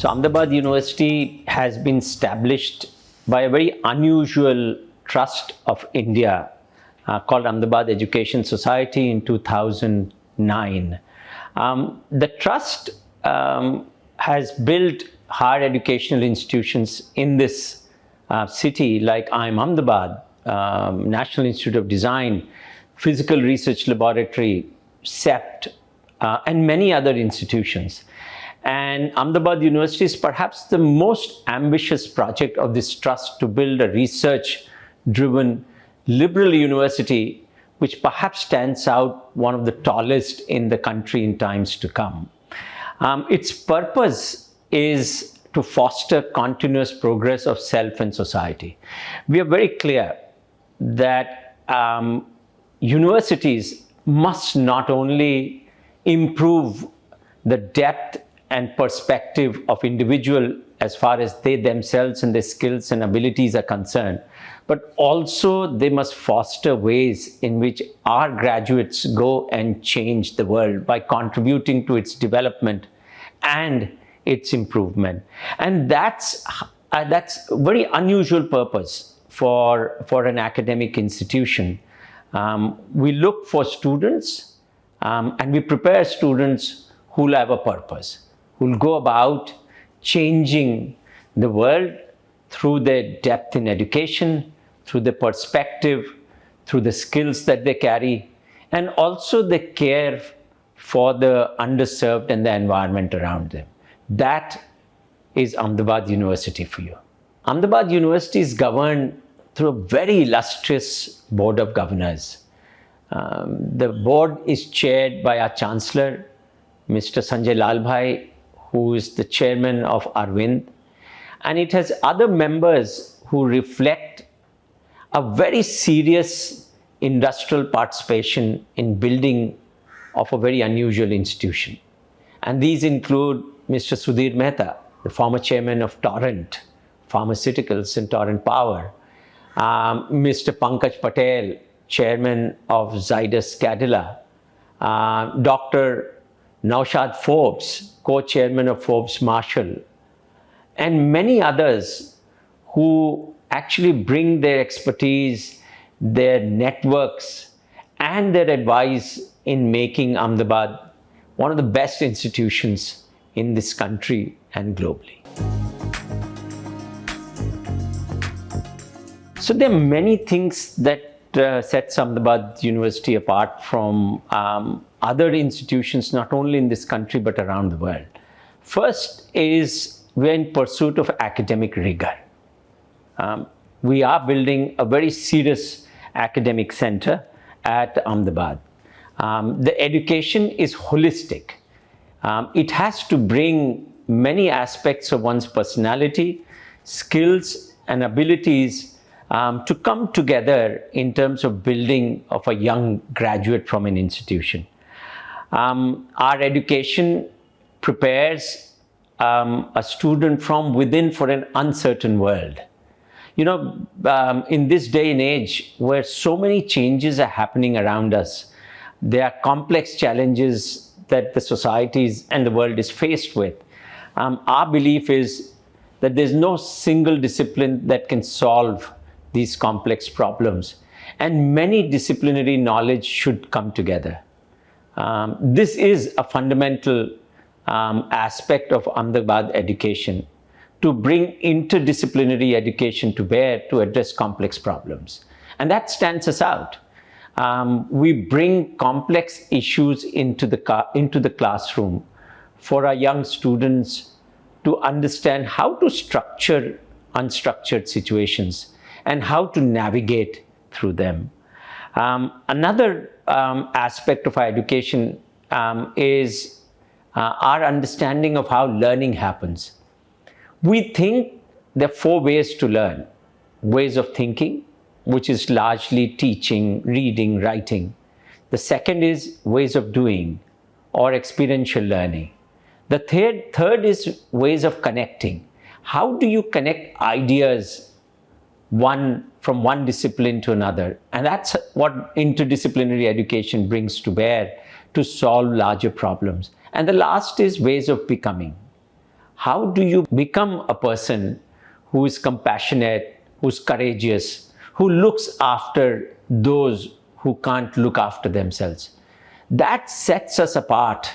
So Ahmedabad University has been established by a very unusual trust of India called Ahmedabad Education Society in 2009. The trust has built higher educational institutions in this city like IIM Ahmedabad, National Institute of Design, Physical Research Laboratory, CEPT, and many other institutions. And Ahmedabad University is perhaps the most ambitious project of this trust to build a research-driven liberal university, which perhaps stands out one of the tallest in the country in times to come. Its purpose is to foster continuous progress of self and society. We are very clear that universities must not only improve the depth and perspective of individual as far as they themselves and their skills and abilities are concerned, but also they must foster ways in which our graduates go and change the world by contributing to its development and its improvement. And that's a very unusual purpose for an academic institution. We look for students and we prepare students who will have a purpose, who will go about changing the world through their depth in education, through the perspective, through the skills that they carry, and also the care for the underserved and the environment around them. That is Ahmedabad University for you. Ahmedabad University is governed through a very illustrious board of governors. The board is chaired by our Chancellor, Mr. Sanjay Lalbhai, who is the chairman of Arvind, and it has other members who reflect a very serious industrial participation in building of a very unusual institution. And these include Mr. Sudhir Mehta, the former chairman of Torrent Pharmaceuticals and Torrent Power, Mr. Pankaj Patel, chairman of Zydus Cadila, Dr. Naushad Forbes, co-chairman of Forbes Marshall, and many others who actually bring their expertise, their networks, and their advice in making Ahmedabad one of the best institutions in this country and globally. So there are many things that sets Ahmedabad University apart from other institutions, not only in this country, but around the world. First is we're in pursuit of academic rigor. We are building a very serious academic center at Ahmedabad. The education is holistic. It has to bring many aspects of one's personality, skills, and abilities to come together in terms of building of a young graduate from an institution. Our education prepares a student from within for an uncertain world. You know, in this day and age where so many changes are happening around us, there are complex challenges that the societies and the world is faced with. Our belief is that there's no single discipline that can solve these complex problems, and many disciplinary knowledge should come together. This is a fundamental aspect of Ahmedabad education, to bring interdisciplinary education to bear to address complex problems. And that stands us out. We bring complex issues into the classroom for our young students to understand how to structure unstructured situations and how to navigate through them. Another aspect of our education is our understanding of how learning happens. We think there are 4 ways to learn. Ways of thinking, which is largely teaching, reading, writing. The second is ways of doing or experiential learning. The third is ways of connecting. How do you connect ideas from one discipline to another? And that's what interdisciplinary education brings to bear to solve larger problems. And the last is ways of becoming. how do you become a person who is compassionate, who's courageous, who looks after those who can't look after themselves. That sets us apart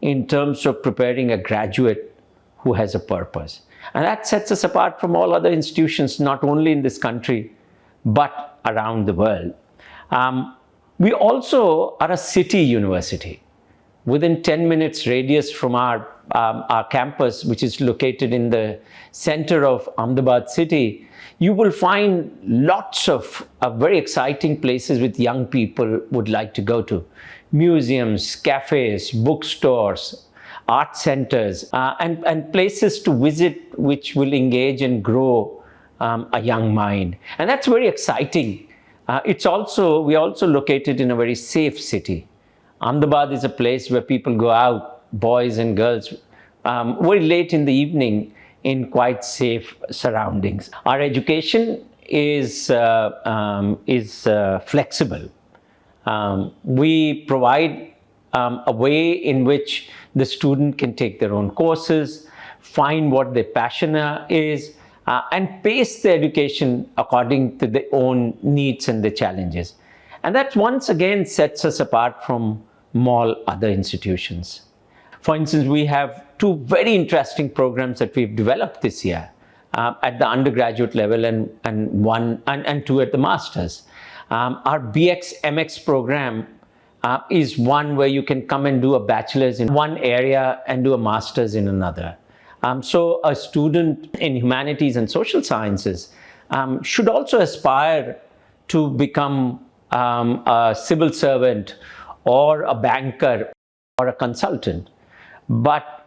in terms of preparing a graduate who has a purpose. And that sets us apart from all other institutions, not only in this country, but around the world. We also are a city university. Within 10 minutes radius from our campus, which is located in the center of Ahmedabad city, you will find lots of very exciting places which young people would like to go to. Museums, cafes, bookstores, art centers, and places to visit which will engage and grow a young mind. And that's very exciting. We're also located in a very safe city. Ahmedabad is a place where people go out, boys and girls, very late in the evening in quite safe surroundings. Our education is flexible. We provide a way in which the student can take their own courses, find what their passion is, and pace the education according to their own needs and their challenges. And that once again sets us apart from all other institutions. For instance, we have two very interesting programs that we've developed this year at the undergraduate level and two at the master's. Our BX MX program is one where you can come and do a bachelor's in one area and do a master's in another. So a student in humanities and social sciences should also aspire to become a civil servant or a banker or a consultant. But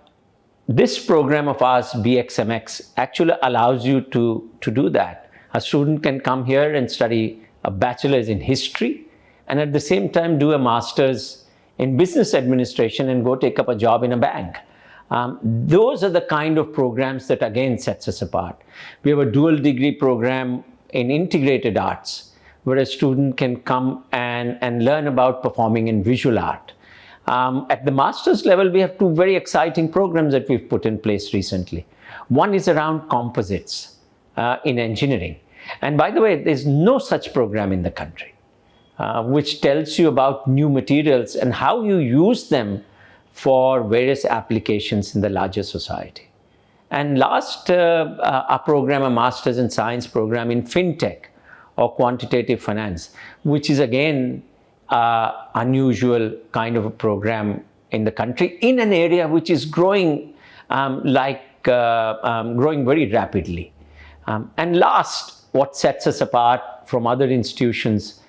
this program of ours, BXMX, actually allows you to do that. A student can come here and study a bachelor's in history and at the same time do a master's in business administration and go take up a job in a bank. Those are the kind of programs that again sets us apart. We have a dual degree program in integrated arts where a student can come and learn about performing in visual art. At the master's level, we have two very exciting programs that we've put in place recently. One is around composites in engineering. And by the way, there's no such program in the country, which tells you about new materials and how you use them for various applications in the larger society. And last, our program, a master's in science program in fintech or quantitative finance, which is again unusual kind of a program in the country in an area which is growing growing very rapidly. And last, what sets us apart from other institutions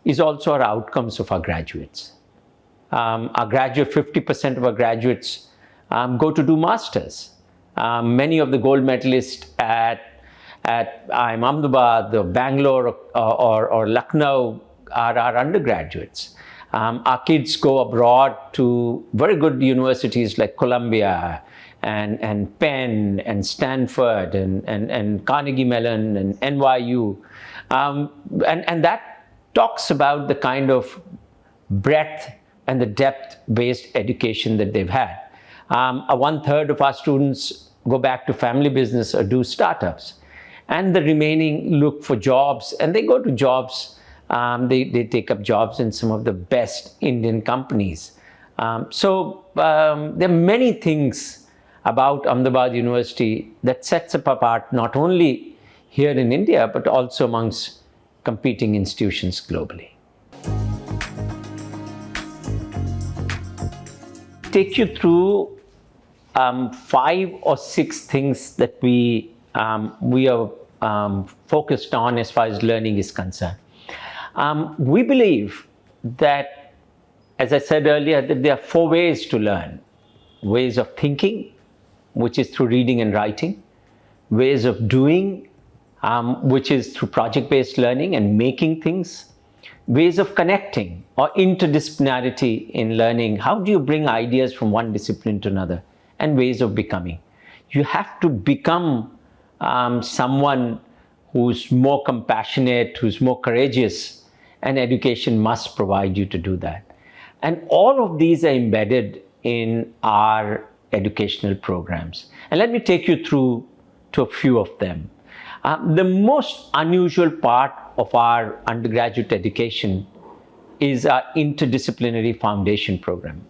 is also our outcomes of our graduates. 50% of our graduates go to do masters. Many of the gold medalists at Ahmedabad, or Bangalore, or Lucknow are our undergraduates. Our kids go abroad to very good universities like Columbia and Penn and Stanford and Carnegie Mellon and NYU. And that talks about the kind of breadth and the depth-based education that they've had. 1/3 of our students go back to family business or do startups. And the remaining look for jobs, and they go to jobs. They take up jobs in some of the best Indian companies. So there are many things about Ahmedabad University that sets it apart not only here in India, but also amongst competing institutions globally. Take you through 5 or 6 things that we are focused on as far as learning is concerned. We believe that, as I said earlier, that there are 4 ways to learn. Ways of thinking, which is through reading and writing. Ways of doing, which is through project-based learning and making things. Ways of connecting or interdisciplinarity in learning. How do you bring ideas from one discipline to another? And ways of becoming. You have to become someone who's more compassionate, who's more courageous, and education must provide you to do that. And all of these are embedded in our educational programs. And let me take you through to a few of them. The most unusual part of our undergraduate education is our interdisciplinary foundation program.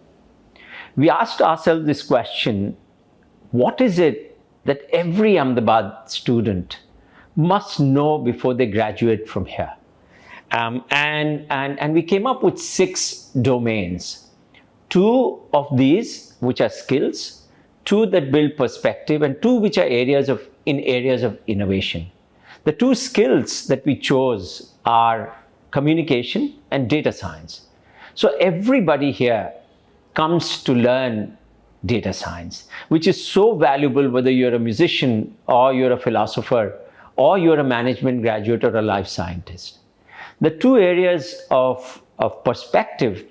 We asked ourselves this question: what is it that every Ahmedabad student must know before they graduate from here? And we came up with 6 domains. 2 of these, which are skills, 2 that build perspective, and 2 which are areas of innovation. The 2 skills that we chose are communication and data science. So everybody here comes to learn data science, which is so valuable whether you're a musician or you're a philosopher or you're a management graduate or a life scientist. The 2 areas of perspective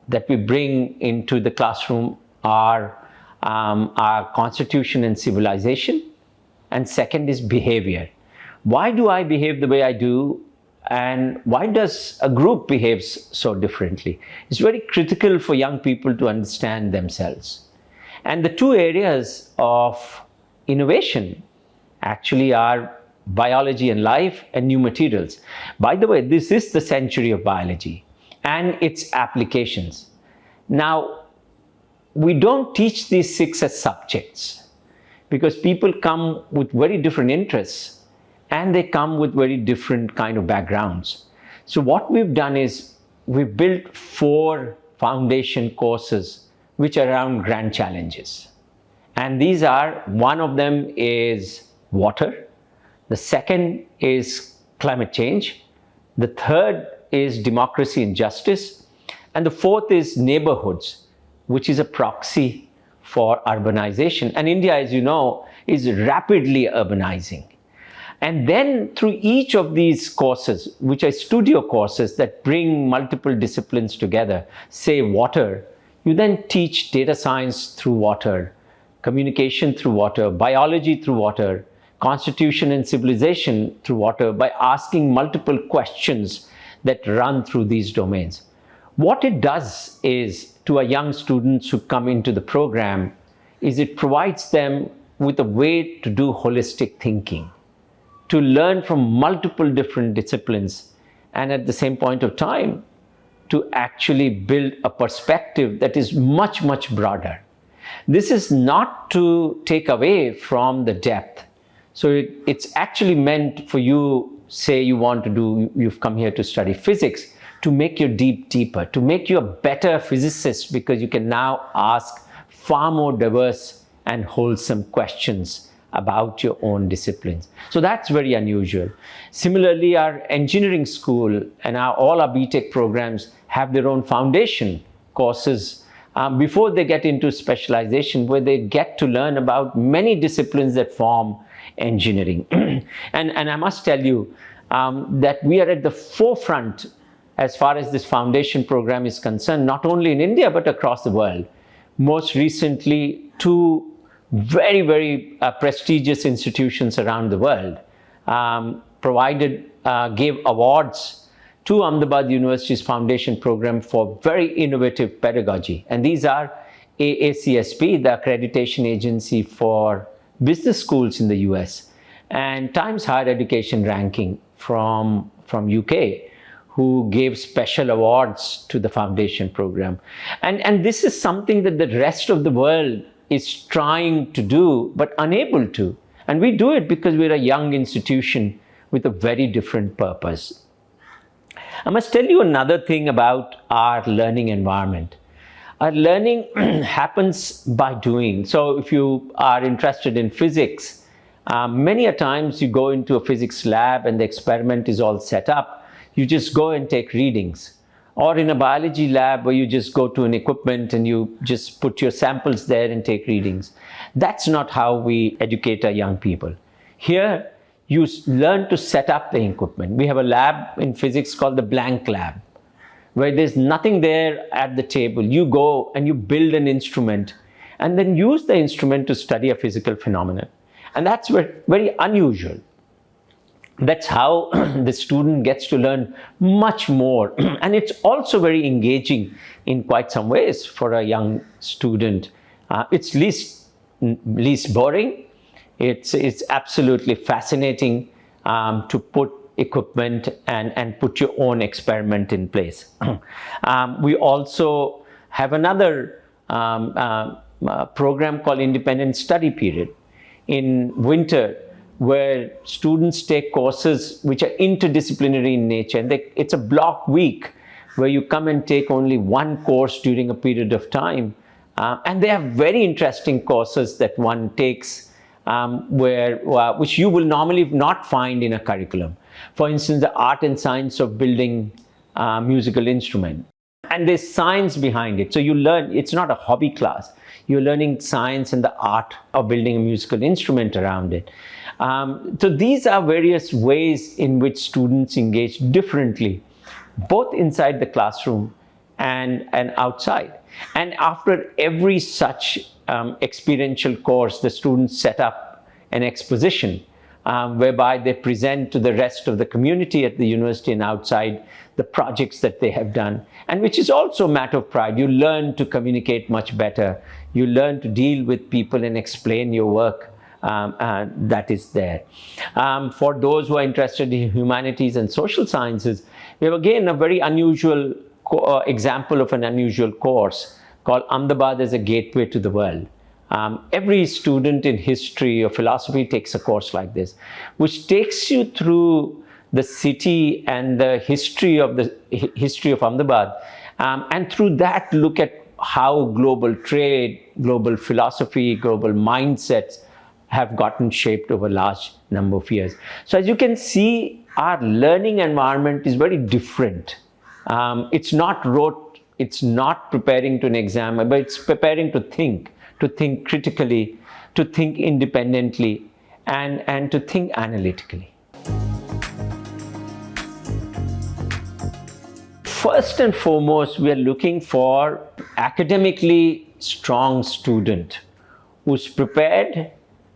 that we bring into the classroom are our constitution and civilization, and second is behavior. Why do I behave the way I do, and why does a group behave so differently? It's very critical for young people to understand themselves. And the 2 areas of innovation actually are biology and life and new materials. By the way, this is the century of biology and its applications. Now, we don't teach these 6 as subjects because people come with very different interests and they come with very different kind of backgrounds. So what we've done is we've built 4 foundation courses which are around grand challenges. And these are, one of them is water, the second is climate change, the third is democracy and justice, and the fourth is neighborhoods, which is a proxy for urbanization. And India, as you know, is rapidly urbanizing. And then through each of these courses, which are studio courses that bring multiple disciplines together, say water, you then teach data science through water, communication through water, biology through water, constitution and civilization through water, by asking multiple questions that run through these domains. What it does is, to our young students who come into the program, is it provides them with a way to do holistic thinking, to learn from multiple different disciplines, and at the same point of time, to actually build a perspective that is much, much broader. This is not to take away from the depth. So it's actually meant for you, say you've come here to study physics, to make you deeper, to make you a better physicist, because you can now ask far more diverse and wholesome questions about your own disciplines. So that's very unusual. Similarly, our engineering school and all our BTech programs have their own foundation courses before they get into specialization, where they get to learn about many disciplines that form engineering. and I must tell you that we are at the forefront as far as this foundation program is concerned, not only in India, but across the world. Most recently, 2 very, very prestigious institutions around the world gave awards to Ahmedabad University's foundation program for very innovative pedagogy. And these are AACSP, the Accreditation Agency for Business Schools in the US, and Times Higher Education Ranking from UK, who gave special awards to the foundation program. And this is something that the rest of the world is trying to do, but unable to. And we do it because we're a young institution with a very different purpose. I must tell you another thing about our learning environment. Our learning happens by doing. So if you are interested in physics, many a times you go into a physics lab and the experiment is all set up. You just go and take readings. Or in a biology lab where you just go to an equipment and you just put your samples there and take readings. That's not how we educate our young people. Here, you learn to set up the equipment. We have a lab in physics called the blank lab, where there's nothing there at the table. You go and you build an instrument and then use the instrument to study a physical phenomenon. And that's very unusual. That's how the student gets to learn much more. And it's also very engaging in quite some ways for a young student. It's least least boring. It's absolutely fascinating to put equipment and put your own experiment in place. We also have another program called Independent Study Period in winter, where students take courses which are interdisciplinary in nature. And it's a block week where you come and take only one course during a period of time. And they have very interesting courses that one takes which you will normally not find in a curriculum. For instance, the art and science of building a musical instrument. And there's science behind it. So you learn, it's not a hobby class. You're learning science and the art of building a musical instrument around it. So these are various ways in which students engage differently, both inside the classroom and outside. And after every such experiential course, the students set up an exposition whereby they present to the rest of the community at the university and outside the projects that they have done, and which is also a matter of pride. You learn to communicate much better. You learn to deal with people and explain your work that is there. For those who are interested in humanities and social sciences, we have again a very unusual example of an unusual course called Ahmedabad as a Gateway to the World. Every student in history or philosophy takes a course like this, which takes you through the city and the history of Ahmedabad, and through that look at how global trade, global philosophy, global mindsets have gotten shaped over a large number of years. So as you can see, our learning environment is very different. It's not rote, it's not preparing to an exam, but it's preparing to think critically, to think independently, and to think analytically. First and foremost, we are looking for academically strong student who's prepared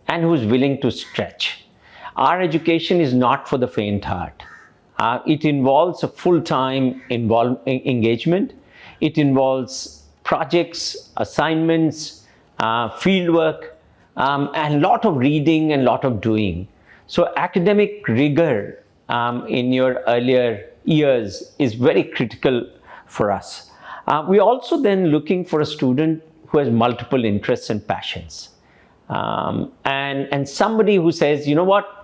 and who's willing to stretch. Our education is not for the faint heart. It involves a full-time engagement. It involves projects, assignments, fieldwork, and a lot of reading and a lot of doing. So academic rigor in your earlier years is very critical for us. We're also then looking for a student who has multiple interests and passions. And somebody who says, you know what,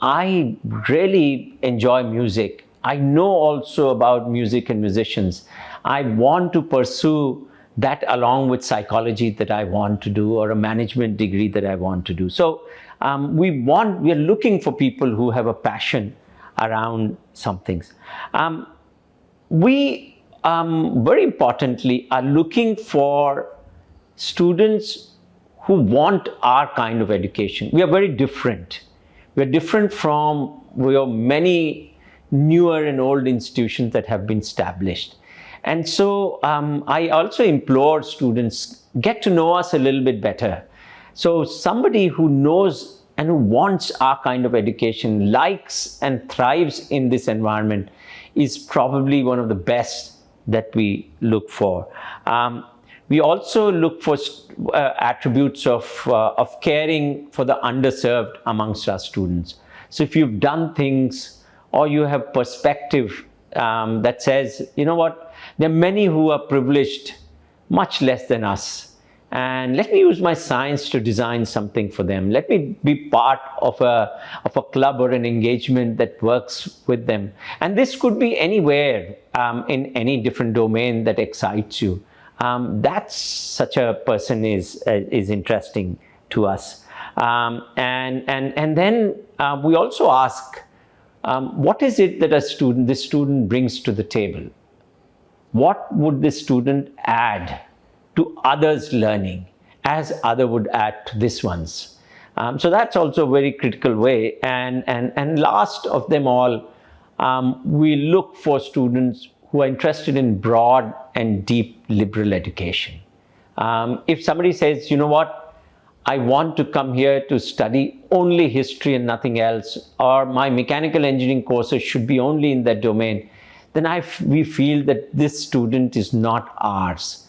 I really enjoy music. I know also about music and musicians. I want to pursue that along with psychology that I want to do, or a management degree that I want to do. So we are looking for people who have a passion around some things. We very importantly are looking for students who want our kind of education. We are very different. We're different from many newer and old institutions that have been established. And so I also implore students, get to know us a little bit better. So somebody who knows and who wants our kind of education, likes and thrives in this environment, is probably one of the best that we look for. We also look for attributes of caring for the underserved amongst our students. So if you've done things, or you have perspective that says, you know what, there are many who are privileged much less than us, and let me use my science to design something for them. Let me be part of a club or an engagement that works with them. And this could be anywhere in any different domain that excites you. That's such a person is interesting to us. And then we also ask, what is it that this student brings to the table? What would this student add to others' learning as other would add to this one's? So that's also a very critical way. And last of them all, we look for students who are interested in broad and deep liberal education. If somebody says, you know what, I want to come here to study only history and nothing else, or my mechanical engineering courses should be only in that domain, then we feel that this student is not ours.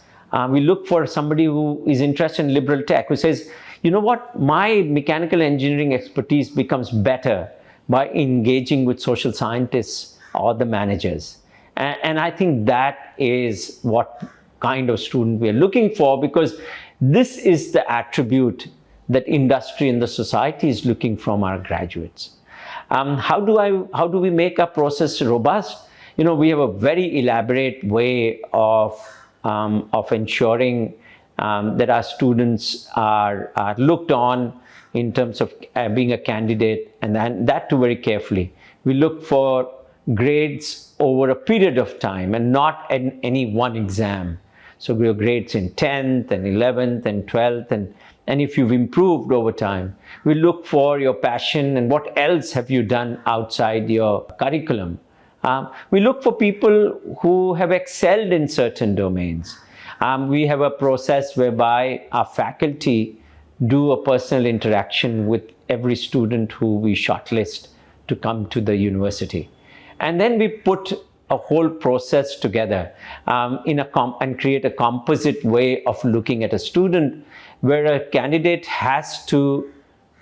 We look for somebody who is interested in liberal tech, who says, you know what, my mechanical engineering expertise becomes better by engaging with social scientists or the managers. And I think that is what kind of student we are looking for, because this is the attribute that industry and the society is looking from our graduates. How do we make our process robust? We have a very elaborate way of ensuring that our students are looked on in terms of being a candidate, and that too very carefully. We look for grades over a period of time and not in any one exam. So we have grades in 10th and 11th and 12th, and if you've improved over time. We look for your passion and what else have you done outside your curriculum. We look for people who have excelled in certain domains. We have a process whereby our faculty do a personal interaction with every student who we shortlist to come to the university. And then we put a whole process together and create a composite way of looking at a student, where a candidate has to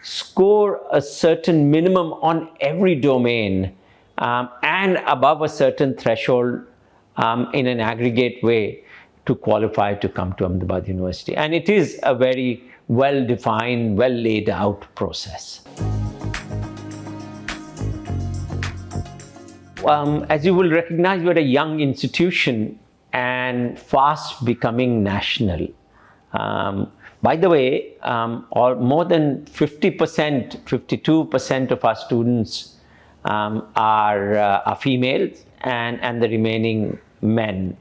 score a certain minimum on every domain and above a certain threshold in an aggregate way to qualify to come to Ahmedabad University. And it is a very well-defined, well-laid out process. As you will recognize, we're a young institution and fast becoming national. By the way, more than 50%, 52% of our students are females, and the remaining men.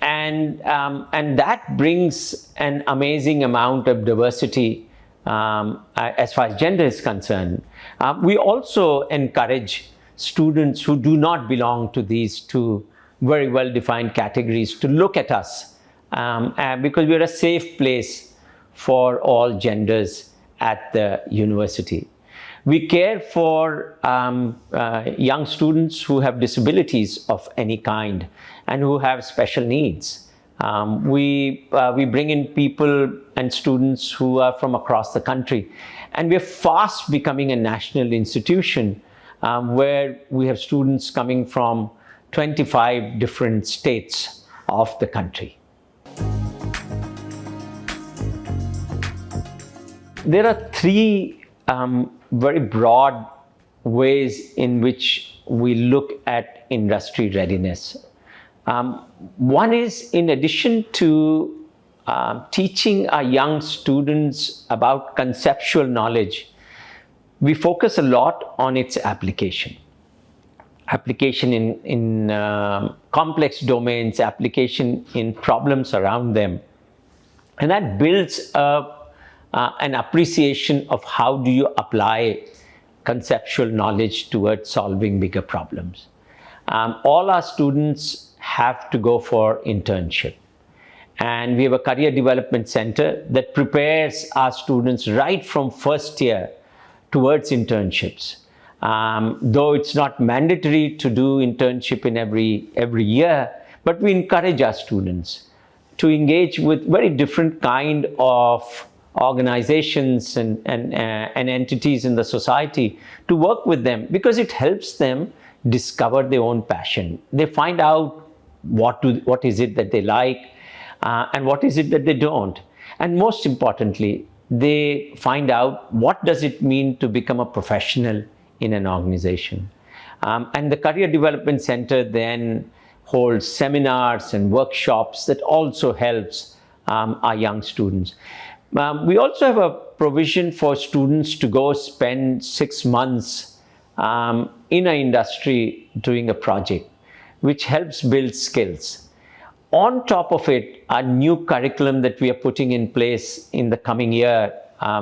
And that brings an amazing amount of diversity as far as gender is concerned. We also encourage students who do not belong to these two very well-defined categories to look at us, because we're a safe place for all genders at the university. We care for young students who have disabilities of any kind and who have special needs. We bring in people and students who are from across the country. And we're fast becoming a national institution where we have students coming from 25 different states of the country. There are three very broad ways in which we look at industry readiness. One is, in addition to teaching our young students about conceptual knowledge, we focus a lot on its application. Application in complex domains, application in problems around them. And that builds an appreciation of how do you apply conceptual knowledge towards solving bigger problems. All our students have to go for internship. And we have a career development center that prepares our students right from first year towards internships. Though it's not mandatory to do internship in every year, but we encourage our students to engage with very different kind of organizations and entities in the society, to work with them, because it helps them discover their own passion. They find out what is it that they like and what is it that they don't. And most importantly, they find out what does it mean to become a professional in an organization. And the Career Development Center then holds seminars and workshops that also helps our young students. We also have a provision for students to go spend 6 months in an industry doing a project, which helps build skills. On top of it, our new curriculum that we are putting in place in the coming year,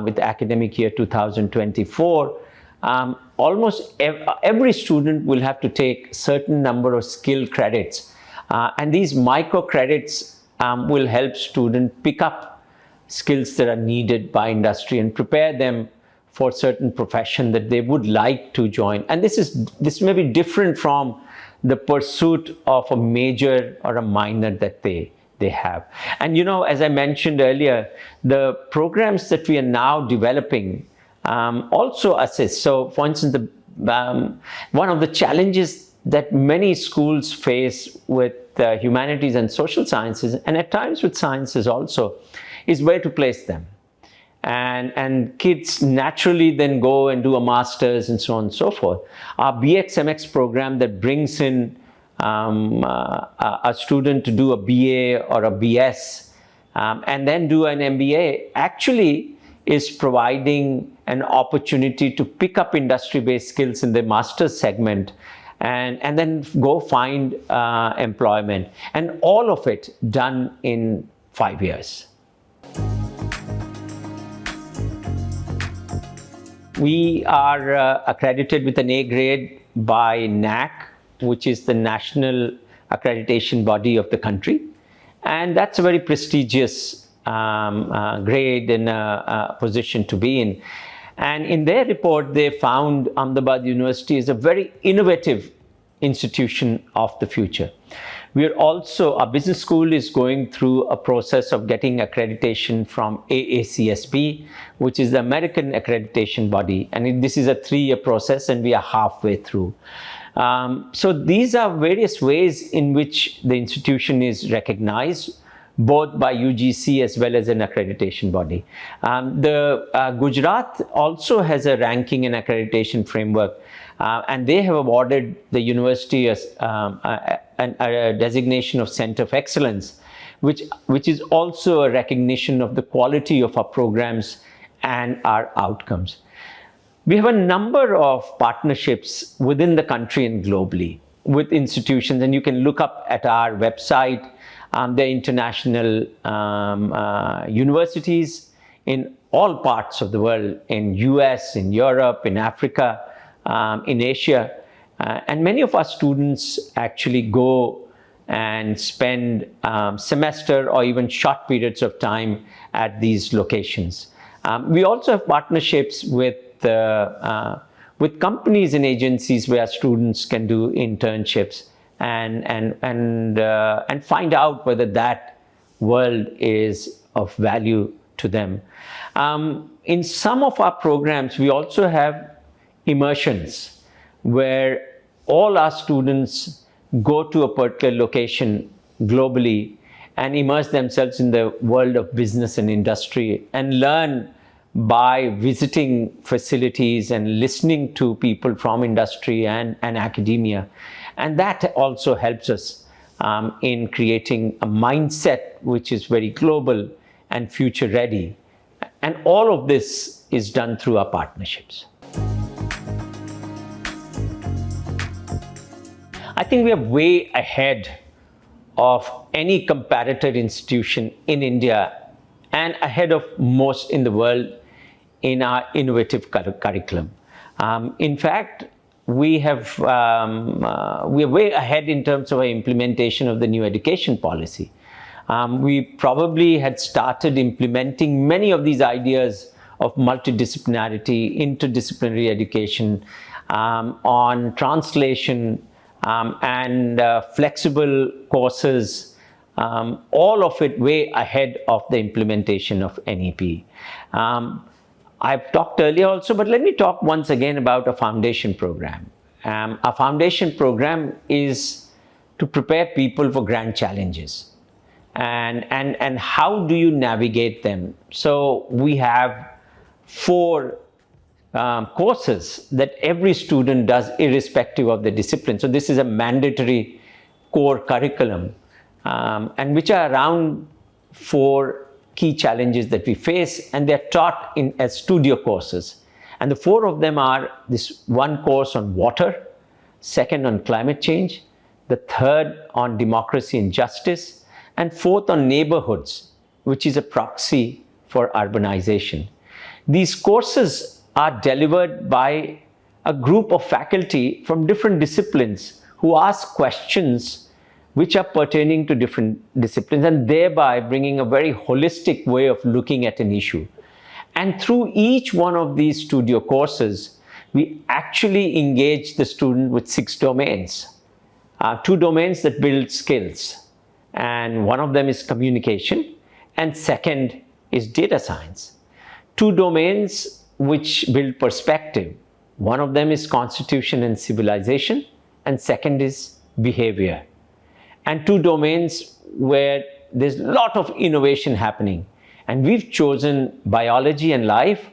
with the academic year 2024, almost every student will have to take a certain number of skill credits. And these micro credits will help students pick up skills that are needed by industry and prepare them for certain profession that they would like to join. And this may be different from the pursuit of a major or a minor that they they have. And as I mentioned earlier, the programs that we are now developing also assist. So for instance, one of the challenges that many schools face with humanities and social sciences, and at times with sciences also, is where to place them. And kids naturally then go and do a master's and so on and so forth. Our BX/MX program that brings in a student to do a BA or a BS and then do an MBA actually is providing an opportunity to pick up industry-based skills in the master's segment and then go find employment, and all of it done in 5 years. We are accredited with an A grade by NAC, which is the national accreditation body of the country. And that's a very prestigious grade and position to be in. And in their report, they found Ahmedabad University is a very innovative institution of the future. We are also, our business school is going through a process of getting accreditation from AACSB, which is the American accreditation body. And this is a 3-year process, and we are halfway through. So these are various ways in which the institution is recognized, both by UGC as well as an accreditation body. Gujarat also has a ranking and accreditation framework, and they have awarded the university as a designation of Center of Excellence, which is also a recognition of the quality of our programs and our outcomes. We have a number of partnerships within the country and globally with institutions, and you can look up at our website. There are international universities in all parts of the world, in US, in Europe, in Africa, in Asia. And many of our students actually go and spend semester or even short periods of time at these locations. We also have partnerships with companies and agencies where students can do internships and find out whether that world is of value to them. In some of our programs, we also have immersions where all our students go to a particular location globally and immerse themselves in the world of business and industry and learn by visiting facilities and listening to people from industry and academia. And that also helps us in creating a mindset which is very global and future ready. And all of this is done through our partnerships. I think we are way ahead of any comparator institution in India and ahead of most in the world in our innovative curriculum. In fact, we are way ahead in terms of our implementation of the new education policy. We probably had started implementing many of these ideas of multidisciplinarity, interdisciplinary education, on translation, and flexible courses, all of it way ahead of the implementation of NEP. I've talked earlier also, but let me talk once again about a foundation program. Our foundation program is to prepare people for grand challenges. And how do you navigate them? So we have 4 courses that every student does irrespective of the discipline. So this is a mandatory core curriculum, and which are around 4 key challenges that we face, and they're taught as studio courses. And the 4 of them are this one course on water, second on climate change, the third on democracy and justice, and fourth on neighborhoods, which is a proxy for urbanization. These courses are delivered by a group of faculty from different disciplines who ask questions which are pertaining to different disciplines, and thereby bringing a very holistic way of looking at an issue. And through each one of these studio courses, we actually engage the student with 6 domains. 2 domains that build skills, and one of them is communication, and second is data science. Two domains which build perspective. One of them is constitution and civilization, and second is behavior. And two domains where there's a lot of innovation happening. And we've chosen biology and life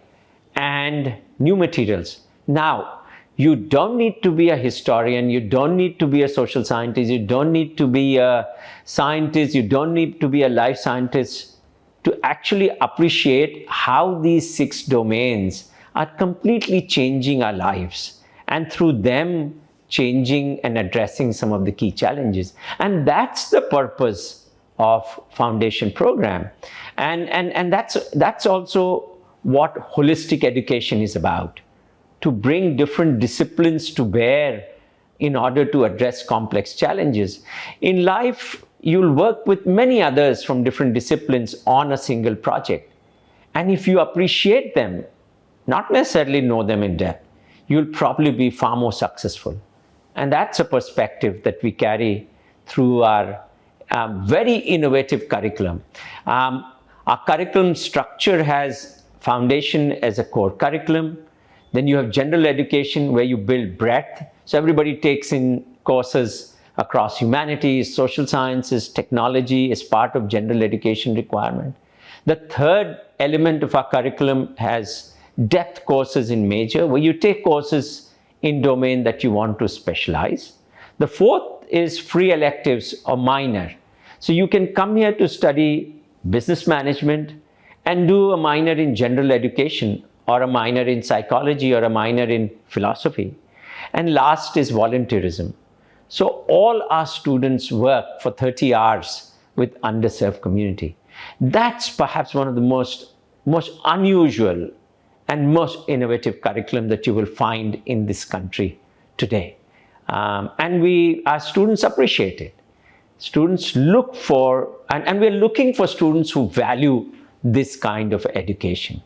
and new materials. Now, you don't need to be a historian, you don't need to be a social scientist, you don't need to be a scientist, you don't need to be a life scientist to actually appreciate how these 6 domains are completely changing our lives, and through them changing and addressing some of the key challenges. And that's the purpose of foundation program. And that's also what holistic education is about, to bring different disciplines to bear in order to address complex challenges. In life, you'll work with many others from different disciplines on a single project. And if you appreciate them, not necessarily know them in depth, you'll probably be far more successful. And that's a perspective that we carry through our very innovative curriculum. Our curriculum structure has foundation as a core curriculum. Then you have general education where you build breadth. So everybody takes in courses across humanities, social sciences, technology as part of general education requirement. The third element of our curriculum has depth courses in major, where you take courses in domain that you want to specialize. The fourth is free electives or minor. So you can come here to study business management and do a minor in general education, or a minor in psychology, or a minor in philosophy. And last is volunteerism. So all our students work for 30 hours with underserved community. That's perhaps one of the most unusual and most innovative curriculum that you will find in this country today. And our students appreciate it. Students look for, and we're looking for students who value this kind of education.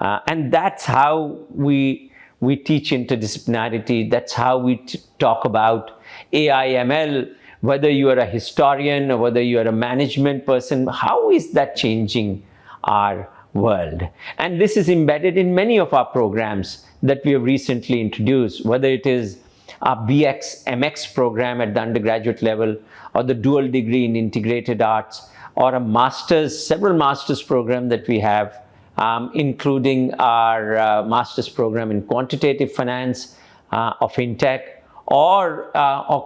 And that's how we teach interdisciplinarity. That's how we talk about AI, ML, whether you are a historian or whether you are a management person, how is that changing our world? And this is embedded in many of our programs that we have recently introduced, whether it is our BX, MX program at the undergraduate level, or the dual degree in integrated arts, or a master's, several master's program that we have, including our master's program in quantitative finance, or fintech, or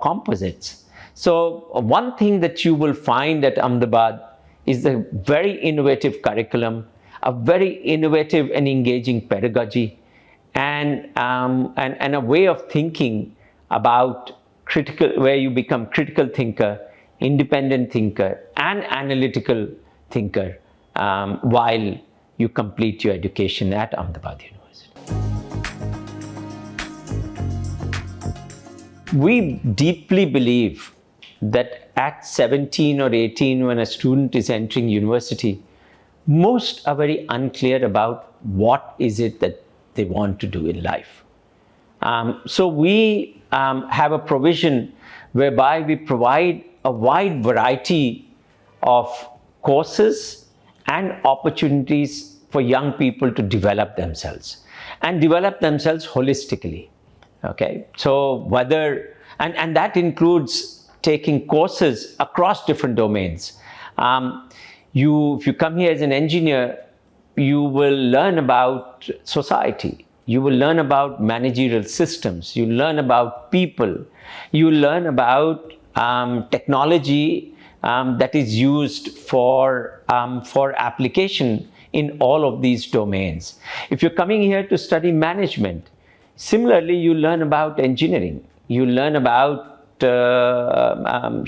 composites. So one thing that you will find at Ahmedabad is the very innovative curriculum, a very innovative and engaging pedagogy, and a way of thinking about where you become critical thinker, independent thinker, and analytical thinker while you complete your education at Ahmedabad University. We deeply believe that at 17 or 18, when a student is entering university, most are very unclear about what is it that they want to do in life. So we have a provision whereby we provide a wide variety of courses and opportunities for young people to develop themselves, and develop themselves holistically. Okay, so whether, and that includes taking courses across different domains. If you come here as an engineer, you will learn about society, you will learn about managerial systems, you learn about people, you learn about technology that is used for application in all of these domains. If you're coming here to study management, similarly you learn about engineering, you learn about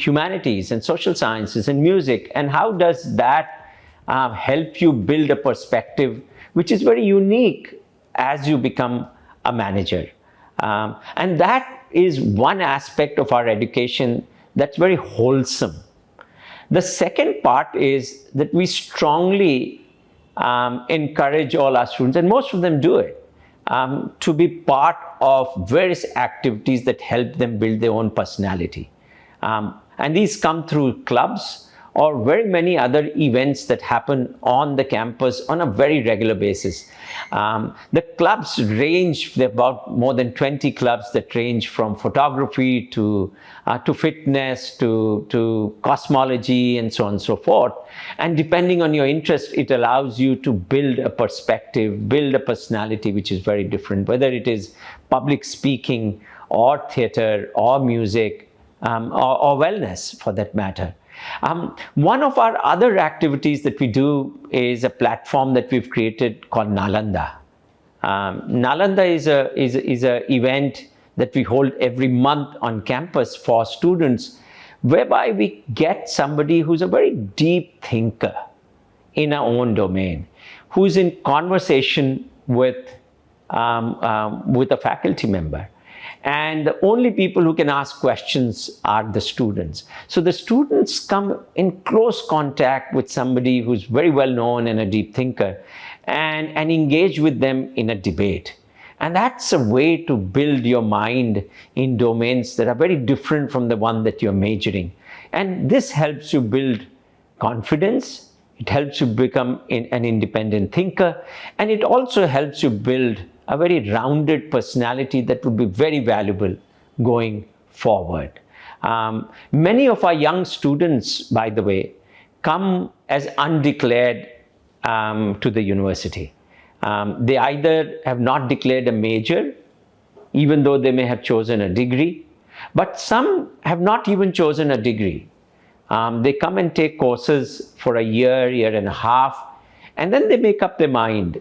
humanities and social sciences and music, and how does that help you build a perspective which is very unique as you become a manager. And that is one aspect of our education that's very wholesome. The second part is that we strongly encourage all our students, and most of them do it, to be part of various activities that help them build their own personality. And these come through clubs or very many other events that happen on the campus on a very regular basis. The clubs range, there are about more than 20 clubs that range from photography to fitness to cosmology and so on and so forth. And depending on your interest, it allows you to build a perspective, build a personality which is very different, whether it is public speaking or theater or music or wellness for that matter. One of our other activities that we do is a platform that we've created called Nalanda. Nalanda is a event that we hold every month on campus for students, whereby we get somebody who's a very deep thinker in our own domain, who's in conversation with a faculty member. And the only people who can ask questions are the students. So the students come in close contact with somebody who's very well known and a deep thinker and engage with them in a debate. And that's a way to build your mind in domains that are very different from the one that you're majoring. And this helps you build confidence. It helps you become an independent thinker. And it also helps you build a very rounded personality that would be very valuable going forward. Many of our young students, by the way, come as undeclared to the university. They either have not declared a major, even though they may have chosen a degree, but some have not even chosen a degree. They come and take courses for a year and a half, and then they make up their mind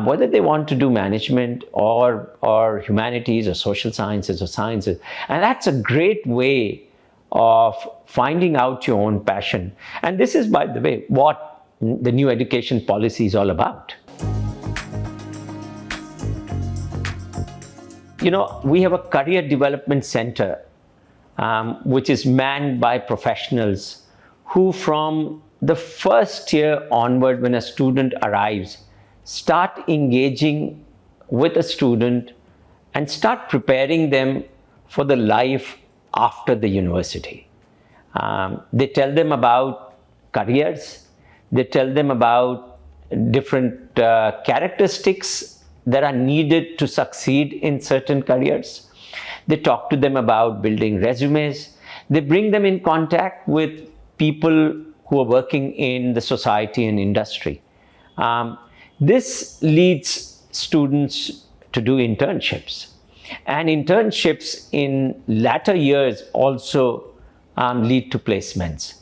whether they want to do management or humanities or social sciences or sciences. And that's a great way of finding out your own passion. And this is, by the way, what the new education policy is all about. You know, we have a career development center which is manned by professionals who, from the first year onward, when a student arrives, start engaging with a student and start preparing them for the life after the university. They tell them about careers. They tell them about different characteristics that are needed to succeed in certain careers. They talk to them about building resumes. They bring them in contact with people who are working in the society and industry. This leads students to do internships. And internships in latter years also lead to placements.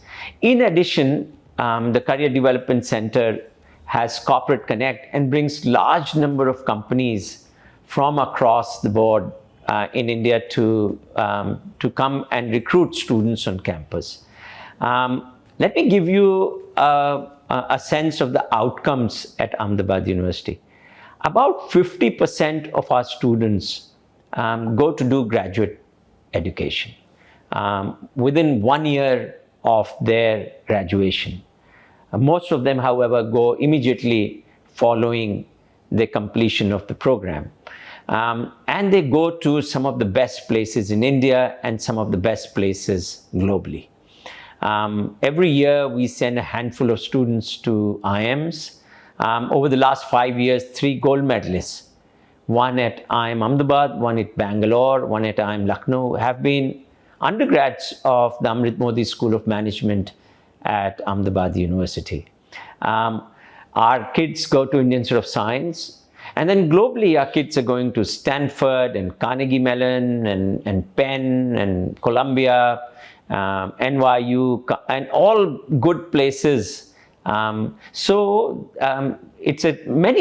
In addition, the Career Development Center has Corporate Connect and brings large number of companies from across the board in India to come and recruit students on campus. Let me give you a sense of the outcomes at Ahmedabad University. About 50% of our students go to do graduate education within 1 year of their graduation. Most of them, however, go immediately following the completion of the program. And they go to some of the best places in India and some of the best places globally. Every year we send a handful of students to IIMs. Over the last 5 years, 3 gold medalists, one at IIM Ahmedabad, one at Bangalore, one at IIM Lucknow, have been undergrads of the Amrit Modi School of Management at Ahmedabad University. Our kids go to Indian Institute of Science, and then globally our kids are going to Stanford and Carnegie Mellon and Penn and Columbia, NYU, and all good places. Many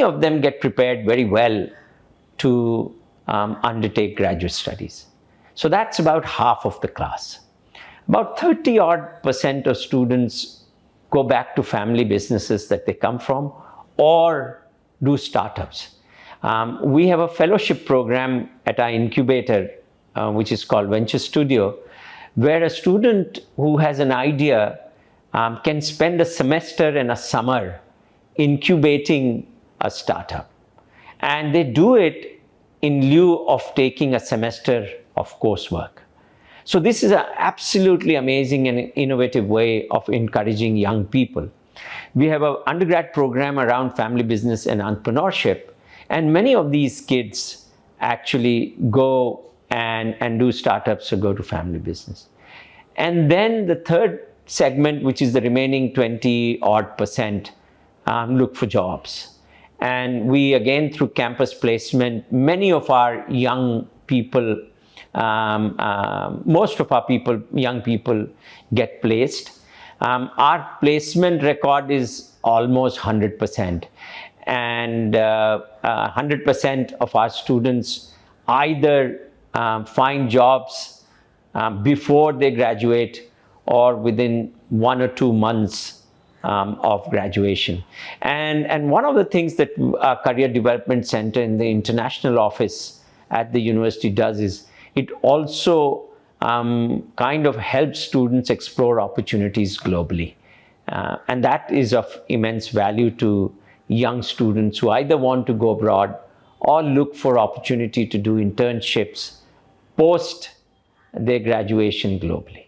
of them get prepared very well to undertake graduate studies. So that's about half of the class. About 30% of students go back to family businesses that they come from or do startups. We have a fellowship program at our incubator, which is called Venture Studio, where a student who has an idea can spend a semester and a summer incubating a startup. And they do it in lieu of taking a semester of coursework. So this is an absolutely amazing and innovative way of encouraging young people. We have an undergrad program around family business and entrepreneurship, and many of these kids actually go and do startups or go to family business. And then the third segment, which is the remaining 20 odd percent, look for jobs. And we, again, through campus placement, many of our young people, most of our young people get placed. Our placement record is almost 100%. And 100% of our students either find jobs before they graduate or within 1 or 2 months of graduation. And one of the things that our Career Development Center in the international office at the university does is it also kind of helps students explore opportunities globally. And that is of immense value to young students who either want to go abroad or look for opportunity to do internships post their graduation globally.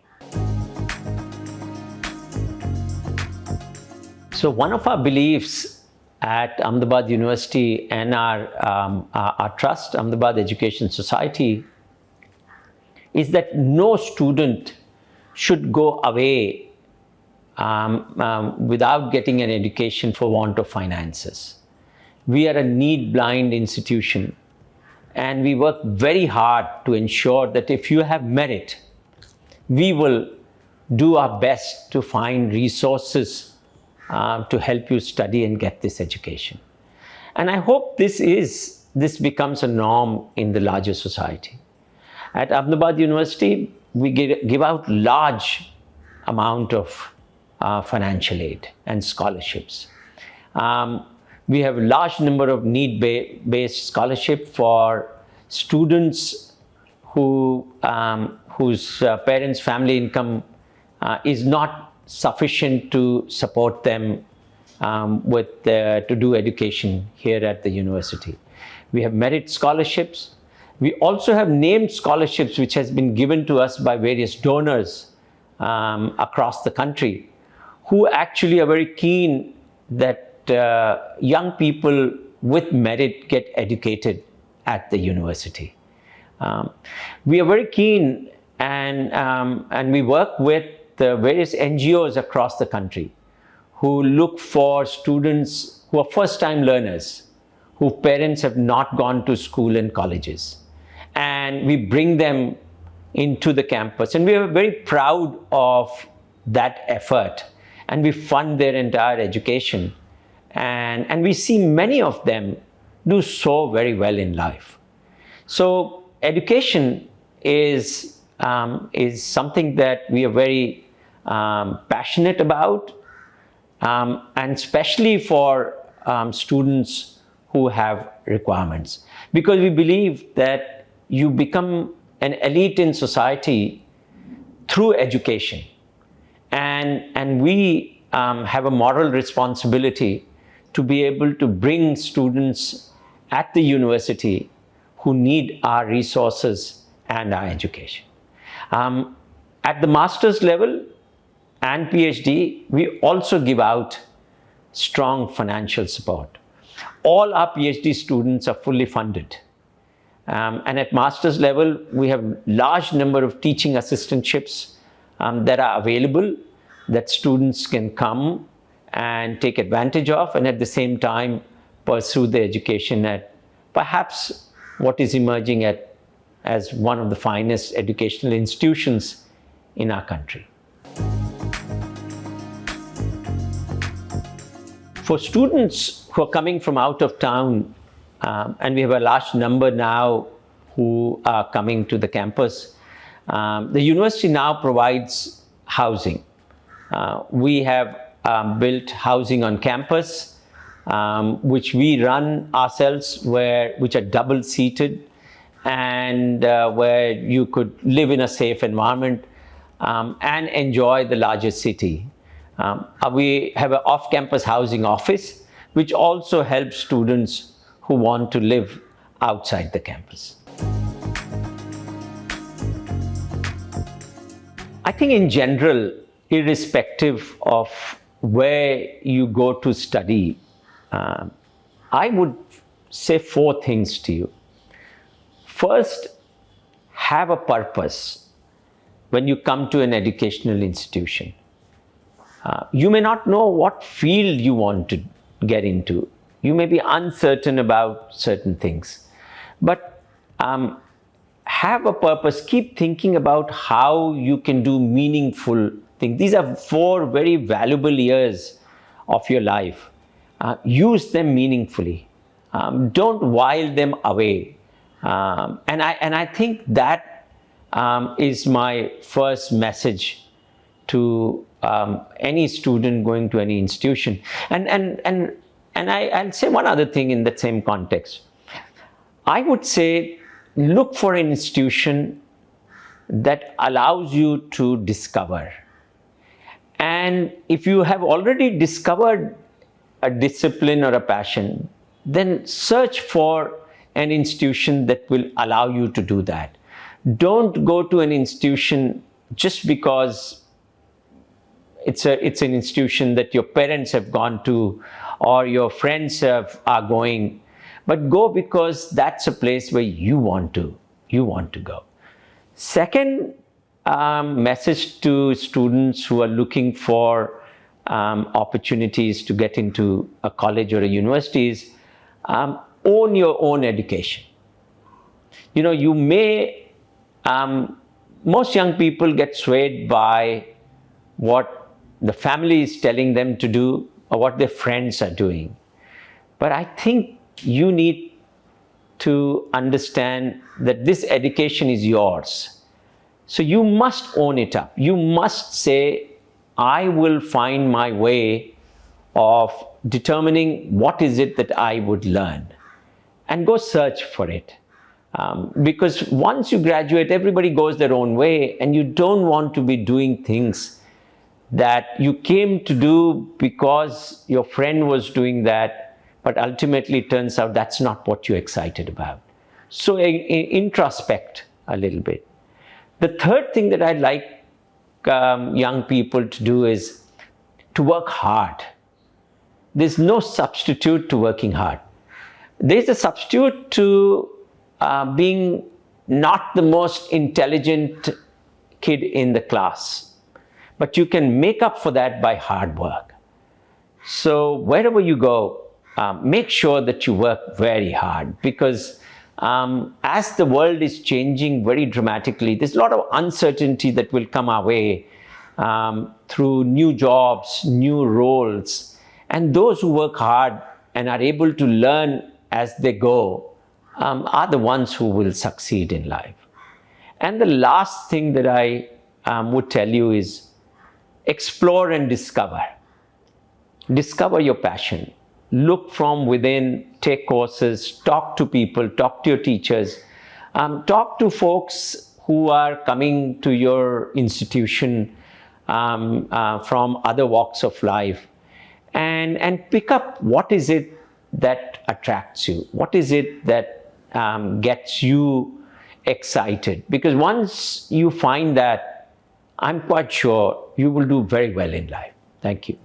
So one of our beliefs at Ahmedabad University and our trust, Ahmedabad Education Society, is that no student should go away without getting an education for want of finances. We are a need-blind institution, and we work very hard to ensure that if you have merit, we will do our best to find resources to help you study and get this education. And I hope this becomes a norm in the larger society. At Ahmedabad University, we give out large amount of financial aid and scholarships. We have a large number of need-based scholarship for students whose parents' family income is not sufficient to support them to do education here at the university. We have merit scholarships. We also have named scholarships which has been given to us by various donors across the country, who actually are very keen that young people with merit get educated at the university. We are very keen and we work with the various NGOs across the country who look for students who are first-time learners, whose parents have not gone to school and colleges. And we bring them into the campus. And we are very proud of that effort. And we fund their entire education. And we see many of them do so very well in life. So education is something that we are very passionate about, and especially for students who have requirements. Because we believe that you become an elite in society through education. And we have a moral responsibility to be able to bring students at the university who need our resources and our education. At the master's level and PhD, we also give out strong financial support. All our PhD students are fully funded. And at master's level, we have large number of teaching assistantships that are available that students can come and take advantage of, and at the same time pursue their education at perhaps what is emerging as one of the finest educational institutions in our country. For students who are coming from out of town, and we have a large number now who are coming to the campus, the university now provides housing. We have built housing on campus, which we run ourselves, which are double-seated, and where you could live in a safe environment and enjoy the larger city. We have an off-campus housing office, which also helps students who want to live outside the campus. I think in general, irrespective of where you go to study, I would say four things to you. First, have a purpose when you come to an educational institution. You may not know what field you want to get into. You may be uncertain about certain things. But have a purpose. Keep thinking about how you can do meaningful things. These are 4 very valuable years of your life. Use them meaningfully. Don't while them away. And I think that is my first message to any student going to any institution. And I'll say one other thing in that same context. I would say look for an institution that allows you to discover. And if you have already discovered a discipline or a passion, then search for an institution that will allow you to do that. Don't go to an institution just because it's an institution that your parents have gone to or your friends are going, but go because that's a place where you want to go. Second message to students who are looking for opportunities to get into a college or a university is own your own education. You may, most young people get swayed by what the family is telling them to do or what their friends are doing. But I think you need to understand that this education is yours. So you must own it up. You must say, I will find my way of determining what is it that I would learn, and go search for it. Because once you graduate, everybody goes their own way, and you don't want to be doing things that you came to do because your friend was doing that, but ultimately it turns out that's not what you're excited about. So introspect a little bit. The third thing that I'd like young people to do is to work hard. There's no substitute to working hard. There's a substitute to being not the most intelligent kid in the class, but you can make up for that by hard work. So wherever you go, make sure that you work very hard, because as the world is changing very dramatically, there's a lot of uncertainty that will come our way through new jobs, new roles. And those who work hard and are able to learn as they go are the ones who will succeed in life. And the last thing that I would tell you is explore and discover. Discover your passion. Look from within, take courses, talk to people, talk to your teachers, talk to folks who are coming to your institution from other walks of life, and pick up what is it that attracts you, what is it that gets you excited. Because once you find that, I'm quite sure you will do very well in life. Thank you.